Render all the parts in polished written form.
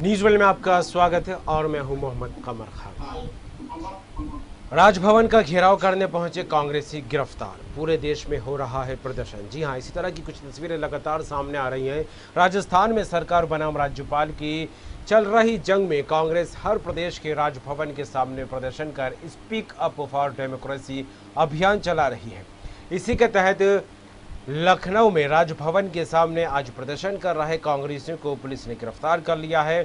News world में आपका स्वागत है और मैं हूं मोहम्मद कमर खान। राजभवन का घेराव करने पहुंचे कांग्रेसी गिरफ्तार। पूरे देश में हो रहा है प्रदर्शन। जी हां, इसी तरह की कुछ तस्वीरें लगातार सामने आ रही हैं। राजस्थान में सरकार बनाम राज्यपाल की चल रही जंग में कांग्रेस हर प्रदेश के राजभवन के सामने प्रदर्शन कर स्पीक अप फॉर डेमोक्रेसी अभियान चला रही है। इसी के तहत लखनऊ में राजभवन के सामने आज प्रदर्शन कर रहे कांग्रेसियों को पुलिस ने गिरफ्तार कर लिया है।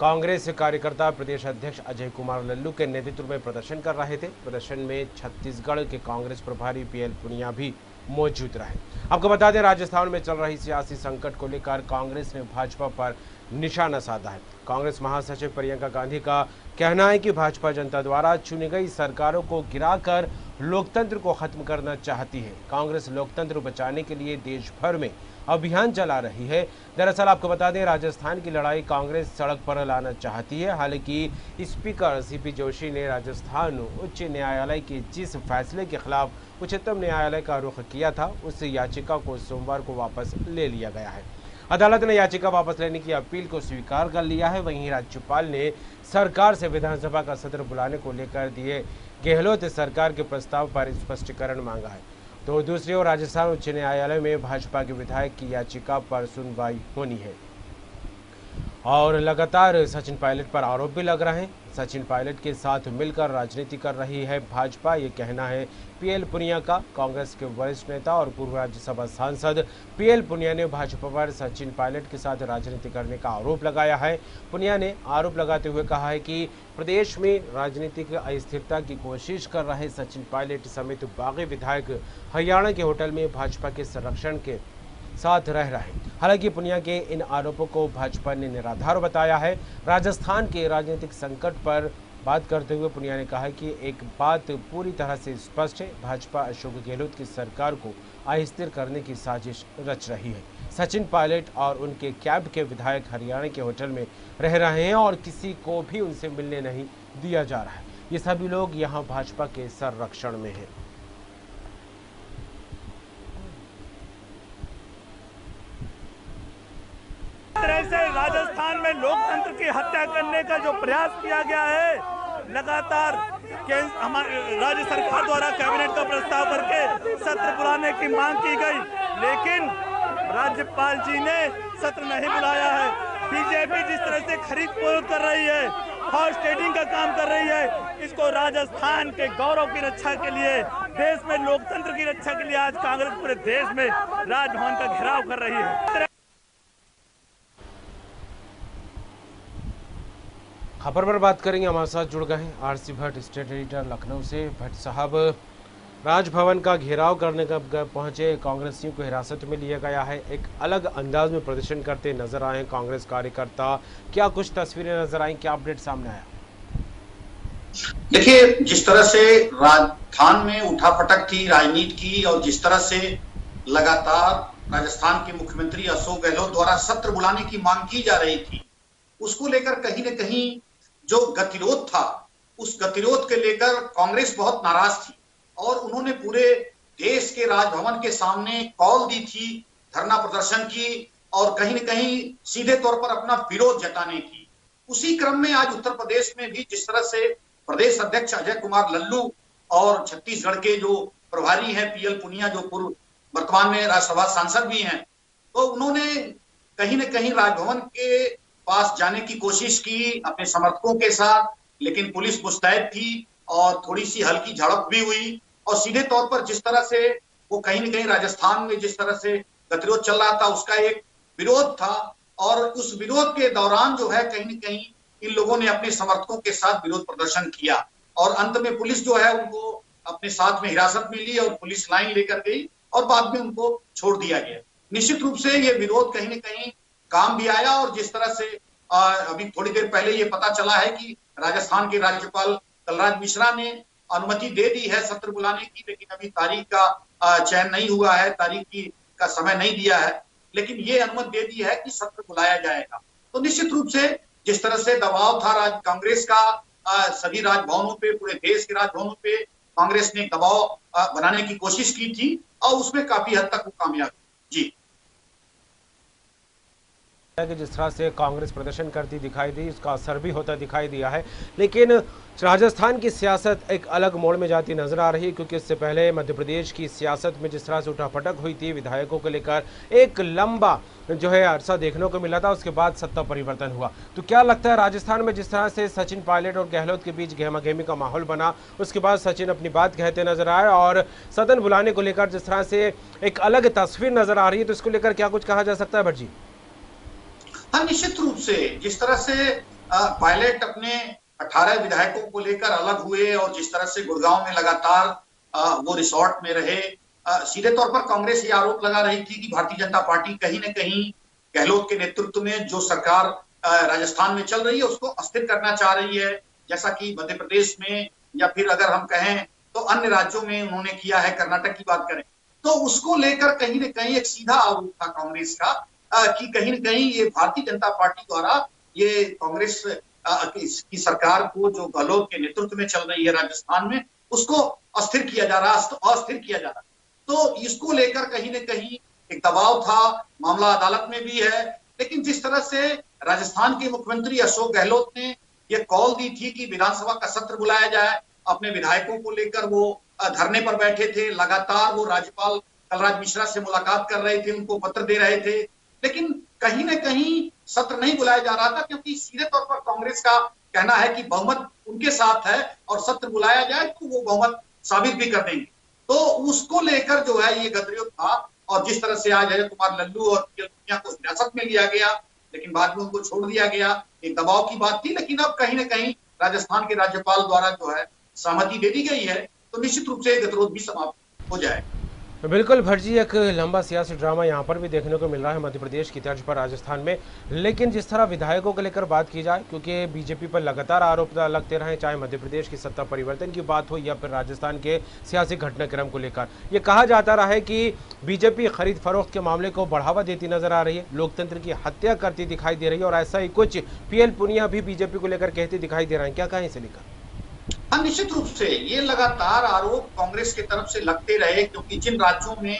कांग्रेस कार्यकर्ता प्रदेश अध्यक्ष अजय कुमार लल्लू के नेतृत्व में प्रदर्शन कर रहे थे। प्रदर्शन में छत्तीसगढ़ के कांग्रेस प्रभारी पीएल पुनिया भी मौजूद रहे। आपको बता दें, राजस्थान में चल रही सियासी संकट को लेकर कांग्रेस ने भाजपा पर निशाना साधा है। कांग्रेस महासचिव प्रियंका गांधी का कहना है कि भाजपा जनता द्वारा चुनी गई सरकारों को गिराकर लोकतंत्र को खत्म करना चाहती है। कांग्रेस लोकतंत्र बचाने के लिए देश भर में अभियान चला रही है। दरअसल आपको बता दें, राजस्थान की लड़ाई कांग्रेस सड़क पर लाना चाहती है। हालांकि स्पीकर सीपी जोशी ने राजस्थान उच्च न्यायालय के जिस फैसले के खिलाफ उच्चतम न्यायालय का रुख किया था, उस याचिका को सोमवार को वापस ले लिया गया है। अदालत ने याचिका वापस लेने की अपील को स्वीकार कर लिया है। वहीं राज्यपाल ने सरकार से विधानसभा का सत्र बुलाने को लेकर दिए गहलोत सरकार के प्रस्ताव पर स्पष्टीकरण मांगा है। तो दूसरी ओर राजस्थान उच्च न्यायालय में भाजपा के विधायक की याचिका पर सुनवाई होनी है और लगातार सचिन पायलट पर आरोप भी लग रहे हैं। सचिन पायलट के साथ मिलकर राजनीति कर रही है भाजपा, ये कहना है पीएल पुनिया का। कांग्रेस के वरिष्ठ नेता और पूर्व राज्यसभा सांसद पीएल पुनिया ने भाजपा पर सचिन पायलट के साथ राजनीति करने का आरोप लगाया है। पुनिया ने आरोप लगाते हुए कहा है कि प्रदेश में राजनीतिक अस्थिरता की कोशिश कर रहे सचिन पायलट समेत बागी विधायक हरियाणा के होटल में भाजपा के संरक्षण के साथ रह रहे हैं। हालांकि पुनिया के इन आरोपों को भाजपा ने निराधार बताया है। राजस्थान के राजनीतिक संकट पर बात करते हुए पुनिया ने कहा कि एक बात पूरी तरह से स्पष्ट है, भाजपा अशोक गहलोत की सरकार को अस्थिर करने की साजिश रच रही है। सचिन पायलट और उनके कैंप के विधायक हरियाणा के होटल में रह रहे हैं और किसी को भी उनसे मिलने नहीं दिया जा रहा है। ये सभी लोग यहाँ भाजपा के संरक्षण में हैं। तरह से राजस्थान में लोकतंत्र की हत्या करने का जो प्रयास किया गया है, लगातार हमारे राज्य सरकार द्वारा कैबिनेट का प्रस्ताव करके सत्र बुलाने की मांग की गई, लेकिन राज्यपाल जी ने सत्र नहीं बुलाया है। बीजेपी जिस तरह से खरीद फरोख्त कर रही है, हॉर्स ट्रेडिंग का काम कर रही है, इसको राजस्थान के गौरव की रक्षा के लिए, देश में लोकतंत्र की रक्षा के लिए आज कांग्रेस पूरे देश में राजभवन का घेराव कर रही है। खबर पर बात करेंगे, हमारे साथ जुड़ गए हैं RC Bhatt, state editor Lucknow से। भट्ट साहब, राजभवन का घेराव करने का पहुंचे कांग्रेसियों को हिरासत में लिया गया है। एक अलग अंदाज में प्रदर्शन करते नजर आए कांग्रेस कार्यकर्ता, क्या कुछ तस्वीरें नजर आई, क्या अपडेट सामने आया? देखिए, जिस तरह से राजस्थान में उठापटक थी राजनीति की और जिस तरह से लगातार राजस्थान के मुख्यमंत्री अशोक गहलोत द्वारा सत्र बुलाने की मांग की जा रही थी, उसको लेकर कहीं न कहीं जो गतिरोध था, उस गतिरोध के लेकर कांग्रेस बहुत नाराज थी और उन्होंने पूरे देश के राजभवन के सामने कॉल दी थी, धरना प्रदर्शन की और कहीं न कहीं सीधे तौर पर अपना विरोध जताने की। उसी क्रम में आज उत्तर प्रदेश में भी जिस तरह से प्रदेश अध्यक्ष अजय कुमार लल्लू और छत्तीसगढ़ के जो प्रभारी हैं पीएल पुनिया, जो पूर्व वर्तमान में राज्यसभा सांसद भी हैं, तो उन्होंने कहीं न कहीं राजभवन के पास जाने की कोशिश की अपने समर्थकों के साथ, लेकिन पुलिस मुस्तैद थी और थोड़ी सी हल्की झड़प भी हुई और सीधे तौर पर जिस तरह से वो कहीं न कहीं राजस्थान में जिस तरह से गतिरोध चल रहा था, उसका एक विरोध था और उस विरोध के दौरान जो है कहीं न कहीं इन लोगों ने अपने समर्थकों के साथ विरोध प्रदर्शन किया और अंत में पुलिस जो है उनको अपने साथ में हिरासत में ली और पुलिस लाइन लेकर गई और बाद में उनको छोड़ दिया गया। निश्चित रूप से ये विरोध कहीं न कहीं काम भी आया और जिस तरह से अभी थोड़ी देर पहले ये पता चला है कि राजस्थान के राज्यपाल कलराज मिश्रा ने अनुमति दे दी है सत्र बुलाने की, लेकिन अभी तारीख का चयन नहीं हुआ है, तारीख का समय नहीं दिया है, लेकिन ये अनुमति दे दी है कि सत्र बुलाया जाएगा। तो निश्चित रूप से जिस तरह से दबाव था कांग्रेस का सभी राजभवनों पे, पूरे देश के राजभवनों पे कांग्रेस ने दबाव बनाने की कोशिश की थी और उसमें काफी हद तक वो कामयाब। जी कि जिस तरह से कांग्रेस प्रदर्शन करती दिखाई दी, उसका असर भी होता दिखाई दिया है। लेकिन राजस्थान की सियासत एक अलग मोड़ में जाती नजर आ रही है, क्योंकि इससे पहले मध्य प्रदेश की सियासत में जिस तरह से उठापटक हुई थी विधायकों को लेकर, एक लंबा जो है अरसा देखने को मिला था, उसके बाद सत्ता परिवर्तन हुआ। तो क्या लगता है राजस्थान में जिस तरह से सचिन पायलट और गहलोत के बीच गहमागहमी का माहौल बना, उसके बाद सचिन अपनी बात कहते नजर आए और सदन बुलाने को लेकर जिस तरह से एक अलग तस्वीर नजर आ रही है, तो इसको लेकर क्या कुछ कहा जा सकता है भट्ट जी? हाँ, निश्चित रूप से जिस तरह से पायलट अपने 18 विधायकों को लेकर अलग हुए और जिस तरह से गुड़गांव में लगातार वो रिसोर्ट में रहे, सीधे तौर पर कांग्रेस ये आरोप लगा रही थी कि भारतीय जनता पार्टी कहीं न कहीं गहलोत के नेतृत्व में जो सरकार राजस्थान में चल रही है उसको अस्थिर करना चाह रही है, जैसा कि मध्य प्रदेश में या फिर अगर हम कहें तो अन्य राज्यों में उन्होंने किया है। कर्नाटक की बात करें तो उसको लेकर कहीं न कहीं एक सीधा आरोप था कांग्रेस का कि कहीं न कहीं ये भारतीय जनता पार्टी द्वारा ये कांग्रेस की सरकार को जो गहलोत के नेतृत्व में चल रही है राजस्थान में, उसको अस्थिर किया जा रहा, अस्थिर किया जा रहा। तो इसको लेकर कहीं न कहीं एक दबाव था, मामला अदालत में भी है। लेकिन जिस तरह से राजस्थान के मुख्यमंत्री अशोक गहलोत ने यह कॉल दी थी कि विधानसभा का सत्र बुलाया जाए, अपने विधायकों को लेकर वो धरने पर बैठे थे, लगातार वो राज्यपाल कलराज मिश्रा से मुलाकात कर रहे थे, उनको पत्र दे रहे थे, लेकिन कहीं न कहीं सत्र नहीं बुलाया जा रहा था, क्योंकि सीधे तौर पर कांग्रेस का कहना है कि बहुमत उनके साथ है और सत्र बुलाया जाए तो वो बहुमत साबित भी कर देंगे। तो उसको लेकर जो है ये गतिरोध था और जिस तरह से आज अजय कुमार लल्लू और पीएल पुनिया को हिरासत में लिया गया, लेकिन बाद में उनको छोड़ दिया गया, एक दबाव की बात थी। लेकिन अब कहीं न कहीं राजस्थान के राज्यपाल द्वारा जो है सहमति दे दी गई है, तो निश्चित रूप से गतिरोध भी समाप्त हो जाएगा। बिल्कुल भट्ट जी, एक लंबा सियासी ड्रामा यहाँ पर भी देखने को मिल रहा है मध्य प्रदेश की तर्ज पर राजस्थान में। लेकिन जिस तरह विधायकों को लेकर बात की जाए, क्योंकि बीजेपी पर लगातार आरोप लगते रहे, चाहे मध्य प्रदेश की सत्ता परिवर्तन की बात हो या फिर राजस्थान के सियासी घटनाक्रम को लेकर, ये कहा जाता रहा है कि बीजेपी खरीद फरोख्त के मामले को बढ़ावा देती नजर आ रही है, लोकतंत्र की हत्या करती दिखाई दे रही है, और ऐसा ही कुछ पीएल पुनिया भी बीजेपी को लेकर कहते दिखाई दे रहे हैं। क्या कहें इसे लेकर? हाँ, निश्चित रूप से ये लगातार आरोप कांग्रेस की तरफ से लगते रहे, क्योंकि जिन राज्यों में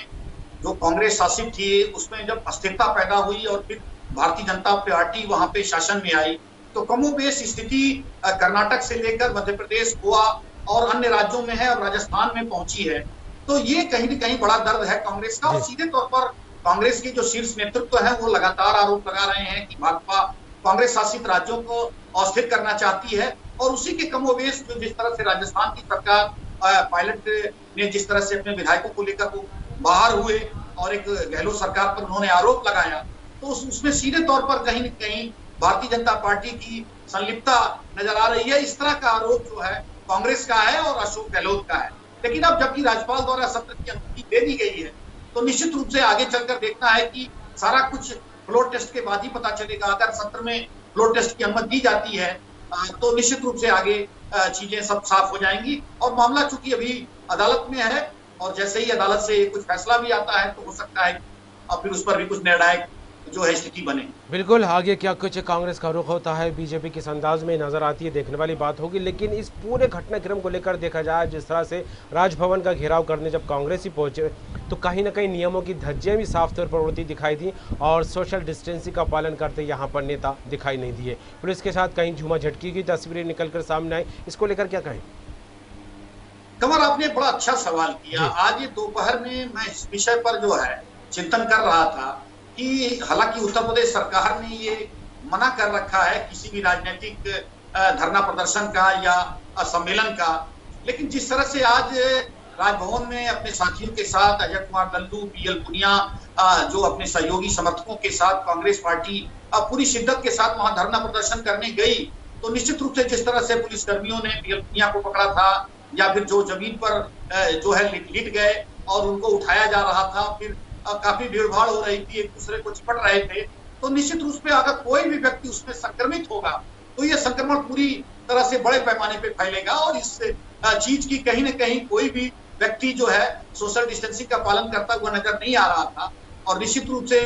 जो कांग्रेस शासित थी उसमें जब अस्थिरता पैदा हुई और फिर भारतीय जनता पार्टी वहां पे शासन में आई, तो कमोबेश स्थिति कर्नाटक से लेकर मध्य प्रदेश, गोवा और अन्य राज्यों में है और राजस्थान में पहुंची है। तो ये कहीं न कहीं बड़ा दर्द है कांग्रेस का, और सीधे तौर पर कांग्रेस की जो शीर्ष नेतृत्व है वो लगातार आरोप लगा रहे हैं कि भाजपा कांग्रेस शासित राज्यों को अस्थिर करना चाहती है, और उसी के कमोबेश जो जिस तरह से राजस्थान की सरकार पायलट ने जिस तरह से अपने विधायकों को लेकर वो बाहर हुए और एक गहलोत सरकार पर उन्होंने आरोप लगाया, तो उसमें सीधे तौर पर कहीं न कहीं भारतीय जनता पार्टी की संलिप्तता नजर आ रही है। इस तरह का आरोप जो है कांग्रेस का है और अशोक गहलोत का है। लेकिन अब जबकि राज्यपाल द्वारा सत्र की अनुमति दे दी गई है, तो निश्चित रूप से आगे चलकर देखना है कि सारा कुछ फ्लोर टेस्ट के बाद ही पता चलेगा। अगर सत्र में फ्लोर टेस्ट की अनुमति दी जाती है तो निश्चित रूप से आगे चीजें सब साफ हो जाएंगी, और मामला चूंकि अभी अदालत में है और जैसे ही अदालत से कुछ फैसला भी आता है तो हो सकता है और फिर उस पर भी कुछ निर्णायक जो है स्थिति बने। बिल्कुल, आगे क्या कुछ कांग्रेस का रुख होता है बीजेपी किस अंदाज में नजर आती है, देखने वाली बात होगी। लेकिन इस पूरे घटनाक्रम को लेकर देखा जाए, जिस तरह से राजभवन का घेराव करने जब कांग्रेस ही पहुंचे, तो कहीं ना कहीं नियमों की धज्जियां भी साफ तौर पर उड़ती दिखाई दी और सोशल डिस्टेंसिंग का पालन करते यहाँ पर नेता दिखाई नहीं दिए। पुलिस के साथ कहीं झूमा झटकी की तस्वीरें निकलकर सामने आई, इसको लेकर क्या कहें? कमर, आपने बड़ा अच्छा सवाल किया। आज ये दोपहर में मैं इस विषय पर जो है चिंतन कर रहा था कि हालांकि उत्तर प्रदेश सरकार ने ये मना कर रखा है किसी भी राजनीतिक धरना प्रदर्शन का या सम्मेलन का, लेकिन जिस तरह से आज राजभवन में अपने साथियों के साथ अजय कुमार लल्लू, पीएल पुनिया जो अपने सहयोगी समर्थकों के साथ कांग्रेस पार्टी पूरी शिद्दत के साथ वहां धरना प्रदर्शन करने गई, तो निश्चित रूप से जिस तरह से पुलिसकर्मियों ने पीएल पुनिया को पकड़ा था या फिर जो जमीन पर जो है लिट गए और उनको उठाया जा रहा था, फिर काफी भीड़ भाड़ हो रही थी, एक दूसरे को चिपट रहे थे, तो निश्चित रूप से अगर कोई भी व्यक्ति उसमें संक्रमित होगा तो ये संक्रमण पूरी तरह से बड़े पैमाने पे फैलेगा, और इस चीज की कहीं न कहीं कोई भी व्यक्ति जो है सोशल डिस्टेंसिंग का पालन करता हुआ नजर नहीं आ रहा था, और निश्चित रूप से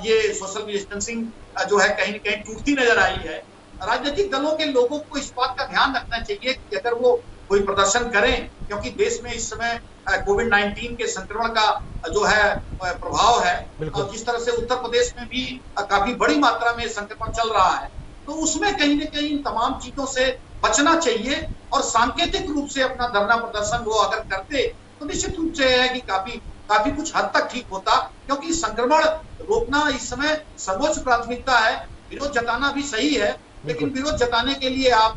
ये सोशल डिस्टेंसिंग जो है कहीं न कहीं टूटती नजर आई है। राजनीतिक दलों के लोगों को इस बात का ध्यान रखना चाहिए कि अगर वो कोई प्रदर्शन करें, क्योंकि देश में इस समय कोविड-19 के संक्रमण का जो है प्रभाव है, और जिस तरह से उत्तर प्रदेश में भी काफी बड़ी मात्रा में संक्रमण चल रहा है, तो उसमें कहीं न कहीं इन तमाम चीजों से बचना चाहिए और सांकेतिक रूप से अपना धरना प्रदर्शन वो अगर करते तो निश्चित रूप से है कि काफी कुछ हद तक ठीक होता, क्योंकि संक्रमण रोकना इस समय सर्वोच्च प्राथमिकता है। विरोध जताना भी सही है, लेकिन विरोध जताने के लिए आप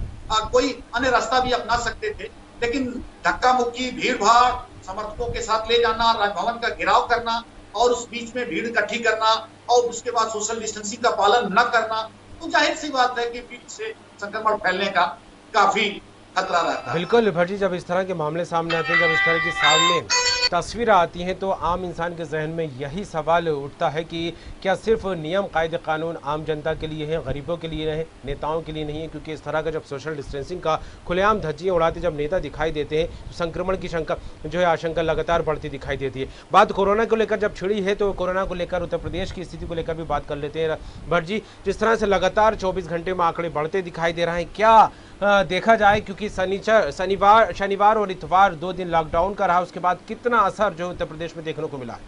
कोई अन्य रास्ता भी अपना सकते थे, लेकिन धक्का मुक्की, भीड़ भाड़, समर्थकों के साथ ले जाना, राजभवन का घेराव करना और उस बीच में भीड़ इकट्ठी करना और उसके बाद सोशल डिस्टेंसिंग का पालन न करना, तो जाहिर सी बात है कि भीड़ से संक्रमण फैलने का काफी खतरा रहता है। बिल्कुल भट्ट जी, जब इस तरह के मामले सामने आते हैं, जब इस तरह की सामने तस्वीरें आती हैं, तो आम इंसान के जहन में यही सवाल उठता है कि क्या सिर्फ नियम कायदे कानून आम जनता के लिए है, गरीबों के लिए है, नेताओं के लिए नहीं है? क्योंकि इस तरह का जब सोशल डिस्टेंसिंग का खुलेआम धज्जियां उड़ाते जब नेता दिखाई देते हैं, तो संक्रमण की आशंका लगातार बढ़ती दिखाई देती है। बात कोरोना को लेकर जब छिड़ी है, तो कोरोना को लेकर उत्तर प्रदेश की स्थिति को लेकर भी बात कर लेते हैं। भट्ट जी, जिस तरह से लगातार 24 घंटे में आंकड़े बढ़ते दिखाई दे रहे हैं, क्या देखा जाए, क्योंकि शनिवार और इतवार 2 दिन लॉकडाउन का रहा, उसके बाद कितना असर जो उत्तर प्रदेश में देखने को मिला है?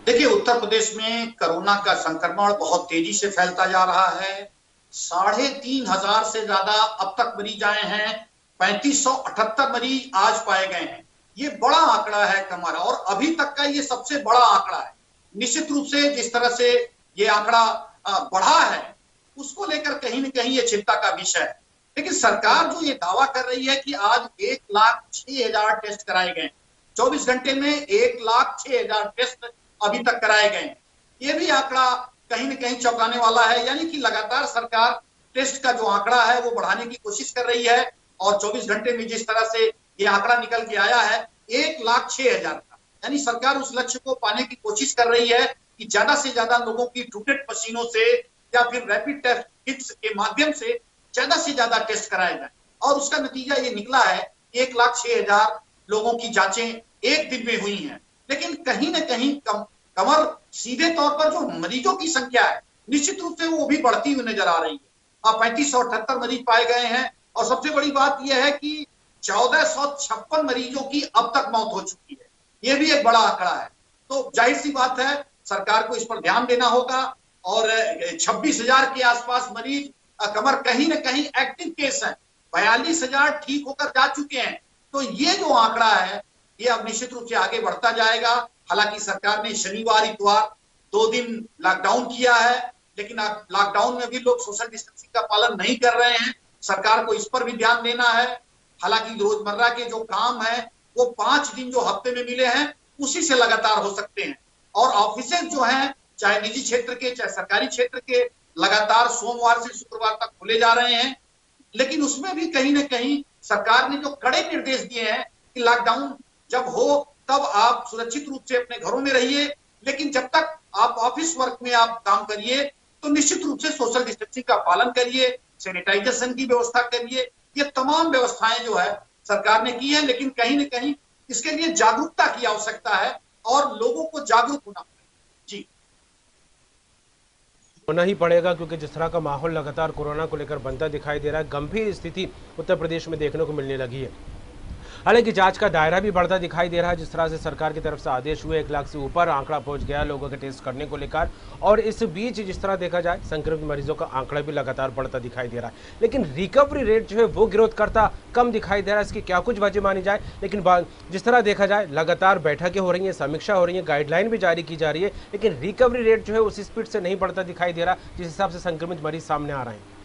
देखिए, उत्तर प्रदेश में कोरोना का संक्रमण बहुत तेजी से फैलता जा रहा है। 3,500 से ज्यादा अब तक मरीज आए हैं, 3578 मरीज आज पाए गए हैं। ये बड़ा आंकड़ा है कमर, और अभी तक का ये सबसे बड़ा आंकड़ा है। निश्चित रूप से जिस तरह से ये आंकड़ा बढ़ा है, उसको लेकर कहीं न कहीं ये चिंता का विषय है। लेकिन सरकार जो ये दावा कर रही है कि आज 1,06,000 टेस्ट कराए गए, 24 घंटे में 1,06,000 टेस्ट अभी तक कराए गए, ये भी आंकड़ा कहीं न कहीं चौंकाने वाला है। यानी कि लगातार सरकार टेस्ट का जो आंकड़ा है वो बढ़ाने की कोशिश कर रही है, और 24 घंटे में जिस तरह से ये आंकड़ा निकल के आया है 1,06,000 का, यानी सरकार उस लक्ष्य को पाने की कोशिश कर रही है कि ज्यादा से ज्यादा लोगों की ट्रूटेड मशीनों से या फिर रैपिड टेस्ट किट्स के माध्यम से ज्यादा टेस्ट कराए जाए, और उसका नतीजा ये निकला है 1,06,000 लोगों की जांचें एक दिन में हुई हैं। लेकिन कहीं न कहीं कमर सीधे तौर पर जो मरीजों की संख्या है, निश्चित रूप से वो भी बढ़ती हुई नजर आ रही है। अब 3578 मरीज पाए गए हैं, और सबसे बड़ी बात यह है कि 1456 मरीजों की अब तक मौत हो चुकी है। ये भी एक बड़ा आंकड़ा है। तो जाहिर सी बात है, सरकार को इस पर ध्यान देना होगा, और 26,000 के आसपास मरीज कमर कहीं न कहीं एक्टिव केस है, 42,000 ठीक होकर जा चुके हैं। तो ये जो आंकड़ा है, ये अब निश्चित रूप से आगे बढ़ता जाएगा। हालांकि सरकार ने शनिवार इतवार 2 दिन लॉकडाउन किया है, लेकिन लॉकडाउन में भी लोग सोशल डिस्टेंसिंग का पालन नहीं कर रहे हैं। सरकार को इस पर भी ध्यान देना है। हालांकि रोजमर्रा के जो काम है वो 5 दिन जो हफ्ते में मिले हैं उसी से लगातार हो सकते हैं, और ऑफिसेज जो हैं, चाहे निजी क्षेत्र के चाहे सरकारी क्षेत्र के, लगातार सोमवार से शुक्रवार तक खुले जा रहे हैं। लेकिन उसमें भी कहीं न कहीं सरकार ने जो कड़े निर्देश दिए हैं कि लॉकडाउन जब हो तब आप सुरक्षित रूप से अपने घरों में रहिए, लेकिन जब तक आप ऑफिस वर्क में आप काम करिए तो निश्चित रूप से सोशल डिस्टेंसिंग का पालन करिए, सैनिटाइजेशन की व्यवस्था करिए। ये तमाम व्यवस्थाएं जो है सरकार ने की है, लेकिन कहीं न कहीं इसके लिए जागरूकता की आवश्यकता है और लोगों को जागरूक होना पड़ेगा। जी, होना ही पड़ेगा, क्योंकि जिस तरह का माहौल लगातार कोरोना को लेकर बनता दिखाई दे रहा है, गंभीर स्थिति उत्तर प्रदेश में देखने को मिलने लगी है। हालांकि जांच का दायरा भी बढ़ता दिखाई दे रहा है। जिस तरह से सरकार की तरफ से आदेश हुए, 1 लाख से ऊपर आंकड़ा पहुंच गया लोगों के टेस्ट करने को लेकर, और इस बीच जिस तरह देखा जाए संक्रमित मरीजों का आंकड़ा भी लगातार बढ़ता दिखाई दे रहा है। लेकिन रिकवरी रेट जो है वो गिरोध करता कम दिखाई दे रहा है। इसकी क्या कुछ वजह मानी जाए, लेकिन जिस तरह देखा जाए लगातार बैठकें हो रही हैं, समीक्षा हो रही है, गाइडलाइन भी जारी की जा रही है, लेकिन रिकवरी रेट जो है उस स्पीड से नहीं बढ़ता दिखाई दे रहा जिस हिसाब से संक्रमित मरीज सामने आ रहे हैं।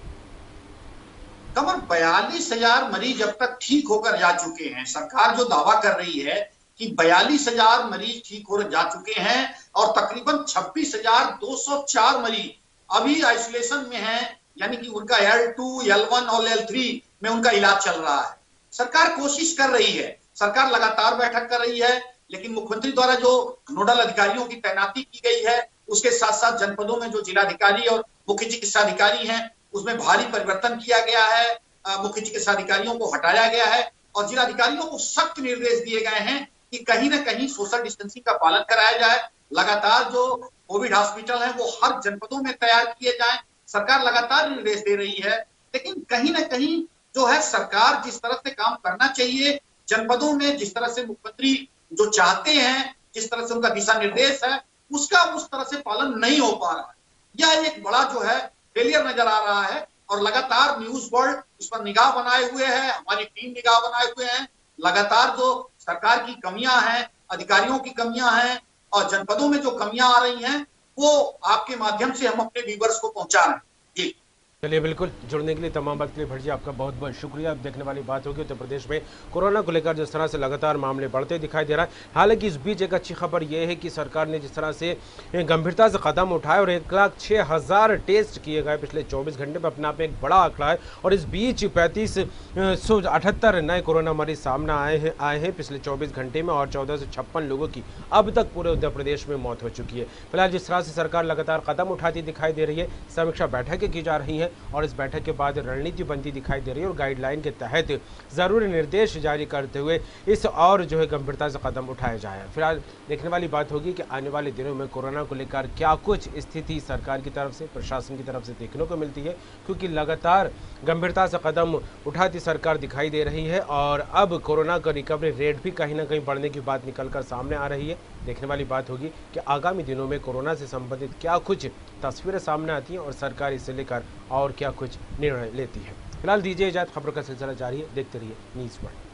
कमर 42,000 मरीज अब तक ठीक होकर जा चुके हैं। सरकार जो दावा कर रही है कि 42,000 मरीज ठीक हो जा चुके हैं, और तकरीबन 26,204 मरीज अभी आइसोलेशन में हैं, यानी कि उनका L2, L1 और L3 में उनका इलाज चल रहा है। सरकार कोशिश कर रही है, सरकार लगातार बैठक कर रही है, लेकिन मुख्यमंत्री द्वारा जो नोडल अधिकारियों की तैनाती की गई है, उसके साथ साथ जनपदों में जो जिलाधिकारी और मुख्य चिकित्साधिकारी हैं उसमें भारी परिवर्तन किया गया है। मुख्य चिकित्साधिकारियों को हटाया गया है, और जिलाधिकारियों को सख्त निर्देश दिए गए हैं कि कहीं न कहीं सोशल डिस्टेंसिंग का पालन कराया जाए। लगातार जो कोविड हॉस्पिटल है वो हर जनपदों में तैयार किए जाएं। सरकार लगातार निर्देश दे रही है, लेकिन कहीं न कहीं जो है सरकार जिस तरह से काम करना चाहिए जनपदों में जिस तरह से मुख्यमंत्री जो चाहते हैं, जिस तरह से उनका दिशा निर्देश है, उसका उस तरह से पालन नहीं हो पा रहा है। यह एक बड़ा जो है फेलियर नजर आ रहा है और लगातार न्यूज वर्ल्ड इस पर निगाह बनाए हुए है, हमारी टीम निगाह बनाए हुए हैं। लगातार जो सरकार की कमियां हैं, अधिकारियों की कमियां हैं और जनपदों में जो कमियां आ रही हैं, वो आपके माध्यम से हम अपने व्यूअर्स को पहुंचा रहे हैं। जी चलिए, बिल्कुल जुड़ने के लिए, तमाम बात के लिए भट्ट जी आपका बहुत बहुत शुक्रिया। अब देखने वाली बात होगी उत्तर प्रदेश में कोरोना को लेकर जिस तरह से लगातार मामले बढ़ते दिखाई दे रहा है। हालांकि इस बीच एक अच्छी खबर यह है कि सरकार ने जिस तरह से गंभीरता से कदम उठाए और 1,06,000 टेस्ट किए गए पिछले 24 घंटे में, अपने आप में एक बड़ा आंकड़ा है। और इस बीच 3578 नए कोरोना मरीज सामने आए हैं पिछले 24 घंटे में और 1456 लोगों की अब तक पूरे उत्तर प्रदेश में मौत हो चुकी है। फिलहाल जिस तरह से सरकार लगातार कदम उठाती दिखाई दे रही है, समीक्षा बैठकें की जा रही हैं और इस बैठक के बाद रणनीति बनती दिखाई दे रही है और गाइडलाइन के तहत जरूरी निर्देश जारी करते हुए इस और जो है गंभीरता से कदम उठाए जाए। फिलहाल देखने वाली बात होगी कि आने वाले दिनों में कोरोना को लेकर क्या कुछ स्थिति सरकार की तरफ से, प्रशासन की तरफ से देखने को मिलती है, क्योंकि लगातार गंभीरता से कदम उठाती सरकार दिखाई दे रही है और अब कोरोना का रिकवरी रेट भी कहीं ना कहीं बढ़ने की बात निकलकर सामने आ रही है। देखने वाली बात होगी कि आगामी दिनों में कोरोना से संबंधित क्या कुछ तस्वीरें सामने आती हैं और सरकार इसे लेकर और क्या कुछ निर्णय लेती है। फिलहाल दीजिए इजाजत, खबरों का सिलसिला जारी है, देखते रहिए न्यूज़ वर्ल्ड।